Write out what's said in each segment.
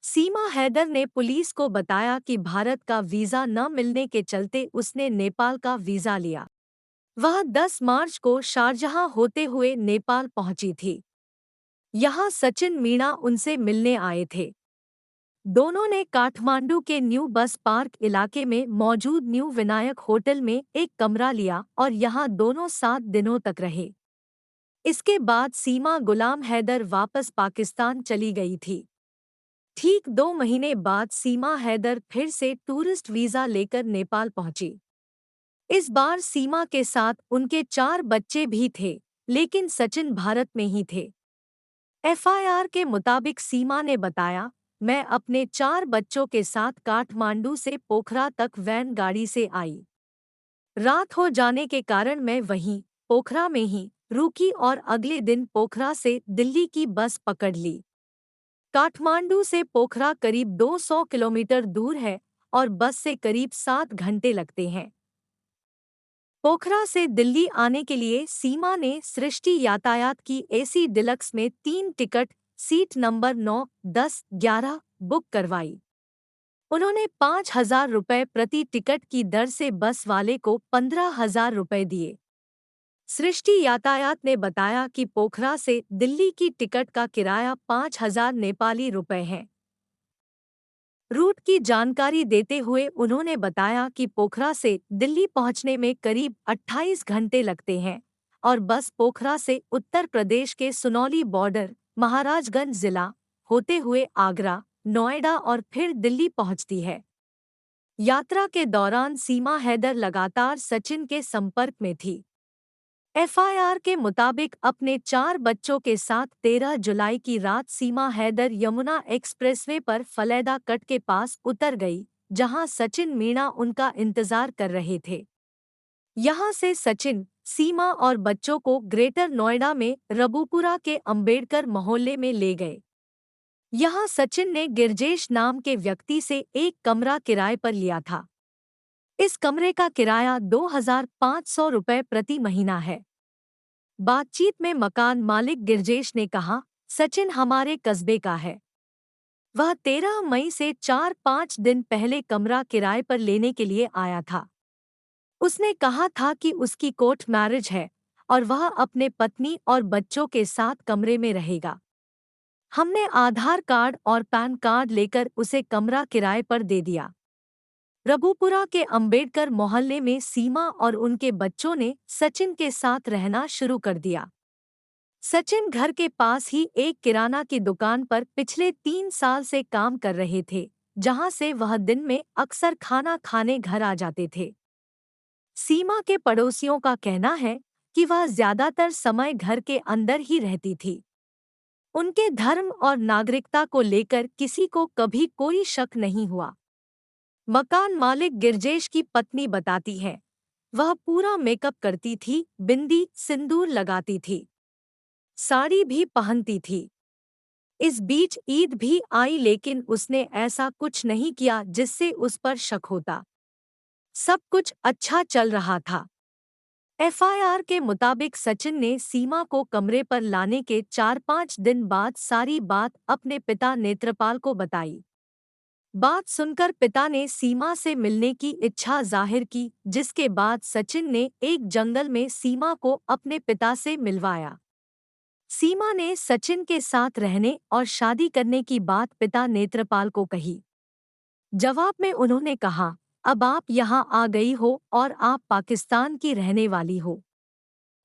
सीमा हैदर ने पुलिस को बताया कि भारत का वीजा न मिलने के चलते उसने नेपाल का वीजा लिया। वह 10 मार्च को शारजहां होते हुए नेपाल पहुंची थी। यहां सचिन मीणा उनसे मिलने आए थे। दोनों ने काठमांडू के न्यू बस पार्क इलाके में मौजूद न्यू विनायक होटल में एक कमरा लिया और यहां दोनों 7 दिनों तक रहे। इसके बाद सीमा गुलाम हैदर वापस पाकिस्तान चली गई थी। ठीक 2 महीने बाद सीमा हैदर फिर से टूरिस्ट वीजा लेकर नेपाल पहुंची। इस बार सीमा के साथ उनके 4 बच्चे भी थे, लेकिन सचिन भारत में ही थे। एफआईआर के मुताबिक सीमा ने बताया, मैं अपने 4 बच्चों के साथ काठमांडू से पोखरा तक वैन गाड़ी से आई। रात हो जाने के कारण मैं वहीं पोखरा में ही रुकी और अगले दिन पोखरा से दिल्ली की बस पकड़ ली। काठमांडू से पोखरा करीब 200 किलोमीटर दूर है और बस से करीब 7 घंटे लगते हैं। पोखरा से दिल्ली आने के लिए सीमा ने सृष्टि यातायात की एसी डिलक्स में 3 टिकट सीट नंबर 9, 10, 11 बुक करवाई। उन्होंने 5,000 रुपये प्रति टिकट की दर से बस वाले को 15,000 रुपये दिए। सृष्टि यातायात ने बताया कि पोखरा से दिल्ली की टिकट का किराया 5,000 नेपाली रुपये है। रूट की जानकारी देते हुए उन्होंने बताया कि पोखरा से दिल्ली पहुंचने में करीब 28 घंटे लगते हैं और बस पोखरा से उत्तर प्रदेश के सुनौली बॉर्डर, महाराजगंज जिला होते हुए आगरा, नोएडा और फिर दिल्ली पहुंचती है। यात्रा के दौरान सीमा हैदर लगातार सचिन के संपर्क में थी। एफआईआर के मुताबिक अपने 4 बच्चों के साथ 13 जुलाई की रात सीमा हैदर यमुना एक्सप्रेसवे पर फलैदा कट के पास उतर गई, जहां सचिन मीणा उनका इंतजार कर रहे थे। यहां से सचिन, सीमा और बच्चों को ग्रेटर नोएडा में रबूपुरा के अंबेडकर मोहल्ले में ले गए। यहां सचिन ने गिरजेश नाम के व्यक्ति से एक कमरा किराए पर लिया था। इस कमरे का किराया 2,500 रुपये प्रति महीना है। बातचीत में मकान मालिक गिरजेश ने कहा, सचिन हमारे कस्बे का है। वह 13 मई से 4-5 दिन पहले कमरा किराए पर लेने के लिए आया था। उसने कहा था कि उसकी कोर्ट मैरिज है और वह अपने पत्नी और बच्चों के साथ कमरे में रहेगा। हमने आधार कार्ड और पैन कार्ड लेकर उसे कमरा किराए पर दे दिया। रबूपुरा के अंबेडकर मोहल्ले में सीमा और उनके बच्चों ने सचिन के साथ रहना शुरू कर दिया। सचिन घर के पास ही एक किराना की दुकान पर पिछले 3 साल से काम कर रहे थे, जहां से वह दिन में अक्सर खाना खाने घर आ जाते थे। सीमा के पड़ोसियों का कहना है कि वह ज्यादातर समय घर के अंदर ही रहती थी। उनके धर्म और नागरिकता को लेकर किसी को कभी कोई शक नहीं हुआ। मकान मालिक गिरजेश की पत्नी बताती है, वह पूरा मेकअप करती थी, बिंदी, सिंदूर लगाती थी, साड़ी भी पहनती थी। इस बीच ईद भी आई लेकिन उसने ऐसा कुछ नहीं किया जिससे उस पर शक होता। सब कुछ अच्छा चल रहा था। एफआईआर के मुताबिक सचिन ने सीमा को कमरे पर लाने के 4-5 दिन बाद सारी बात अपने पिता नेत्रपाल को बताई। बात सुनकर पिता ने सीमा से मिलने की इच्छा जाहिर की, जिसके बाद सचिन ने एक जंगल में सीमा को अपने पिता से मिलवाया। सीमा ने सचिन के साथ रहने और शादी करने की बात पिता नेत्रपाल को कही। जवाब में उन्होंने कहा, अब आप यहाँ आ गई हो और आप पाकिस्तान की रहने वाली हो।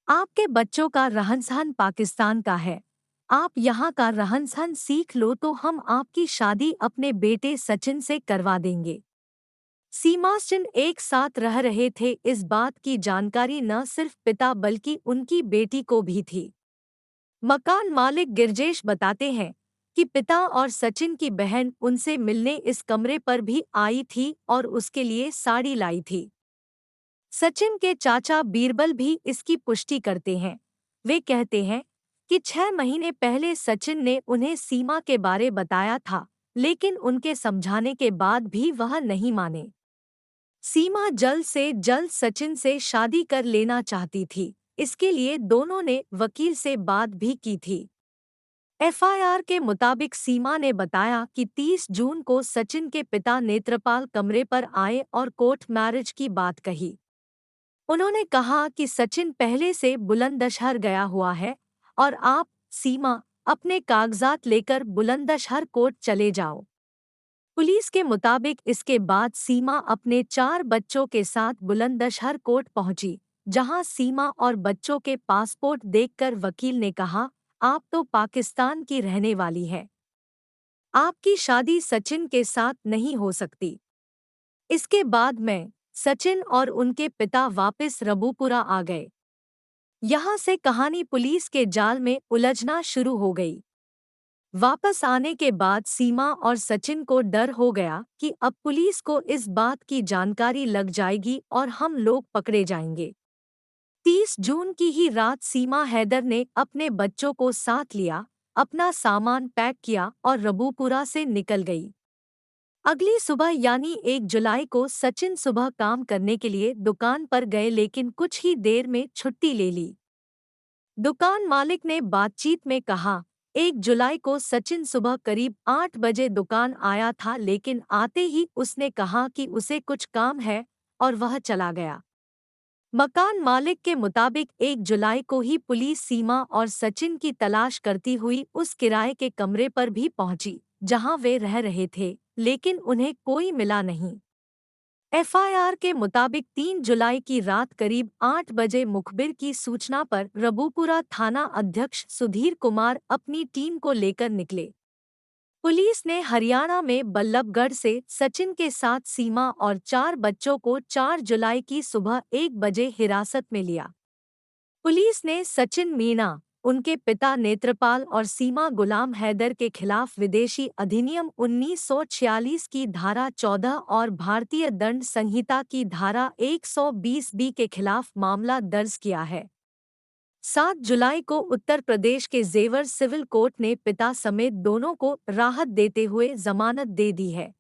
आपके बच्चों का रहन-सहन पाकिस्तान का है। आप यहाँ का रहन-सहन सीख लो तो हम आपकी शादी अपने बेटे सचिन से करवा देंगे। सीमासचिन एक साथ रह रहे थे, इस बात की जानकारी न सिर्फ पिता बल्कि उनकी बेटी को भी थी। मकान मालिक गिरजेश बताते हैं कि पिता और सचिन की बहन उनसे मिलने इस कमरे पर भी आई थी और उसके लिए साड़ी लाई थी। सचिन के चाचा बीरबल भी इसकी पुष्टि करते हैं। वे कहते हैं कि 6 महीने पहले सचिन ने उन्हें सीमा के बारे बताया था, लेकिन उनके समझाने के बाद भी वह नहीं माने। सीमा जल्द से जल्द सचिन से शादी कर लेना चाहती थी, इसके लिए दोनों ने वकील से बात भी की थी। एफआईआर के मुताबिक सीमा ने बताया कि 30 जून को सचिन के पिता नेत्रपाल कमरे पर आए और कोर्ट मैरिज की बात कही। उन्होंने कहा कि सचिन पहले से बुलंदशहर गया हुआ है और आप, सीमा, अपने कागजात लेकर बुलंदशहर कोर्ट चले जाओ। पुलिस के मुताबिक इसके बाद सीमा अपने 4 बच्चों के साथ बुलंदशहर कोर्ट पहुंची, जहां सीमा और बच्चों के पासपोर्ट देखकर वकील ने कहा, आप तो पाकिस्तान की रहने वाली है। आपकी शादी सचिन के साथ नहीं हो सकती। इसके बाद मैं, सचिन और उनके पिता वापस रबूपुरा आ गए। यहाँ से कहानी पुलिस के जाल में उलझना शुरू हो गई। वापस आने के बाद सीमा और सचिन को डर हो गया कि अब पुलिस को इस बात की जानकारी लग जाएगी और हम लोग पकड़े जाएंगे। 30 जून की ही रात सीमा हैदर ने अपने बच्चों को साथ लिया, अपना सामान पैक किया और रबूपुरा से निकल गई। अगली सुबह यानी 1 जुलाई को सचिन सुबह काम करने के लिए दुकान पर गए लेकिन कुछ ही देर में छुट्टी ले ली। दुकान मालिक ने बातचीत में कहा, 1 जुलाई को सचिन सुबह करीब 8 बजे दुकान आया था लेकिन आते ही उसने कहा कि उसे कुछ काम है और वह चला गया। मकान मालिक के मुताबिक 1 जुलाई को ही पुलिस सीमा और सचिन की तलाश करती हुई उस किराए के कमरे पर भी पहुंची, जहां वे रह रहे थे, लेकिन उन्हें कोई मिला नहीं। एफआईआर के मुताबिक 3 जुलाई की रात करीब 8 बजे मुखबिर की सूचना पर रबूपुरा थाना अध्यक्ष सुधीर कुमार अपनी टीम को लेकर निकले। पुलिस ने हरियाणा में बल्लभगढ़ से सचिन के साथ सीमा और 4 बच्चों को 4 जुलाई की सुबह 1 बजे हिरासत में लिया। पुलिस ने सचिन मीणा, उनके पिता नेत्रपाल और सीमा गुलाम हैदर के खिलाफ विदेशी अधिनियम 1946 की धारा 14 और भारतीय दंड संहिता की धारा 120 बी के खिलाफ मामला दर्ज किया है। 7 जुलाई को उत्तर प्रदेश के जेवर सिविल कोर्ट ने पिता समेत दोनों को राहत देते हुए जमानत दे दी है।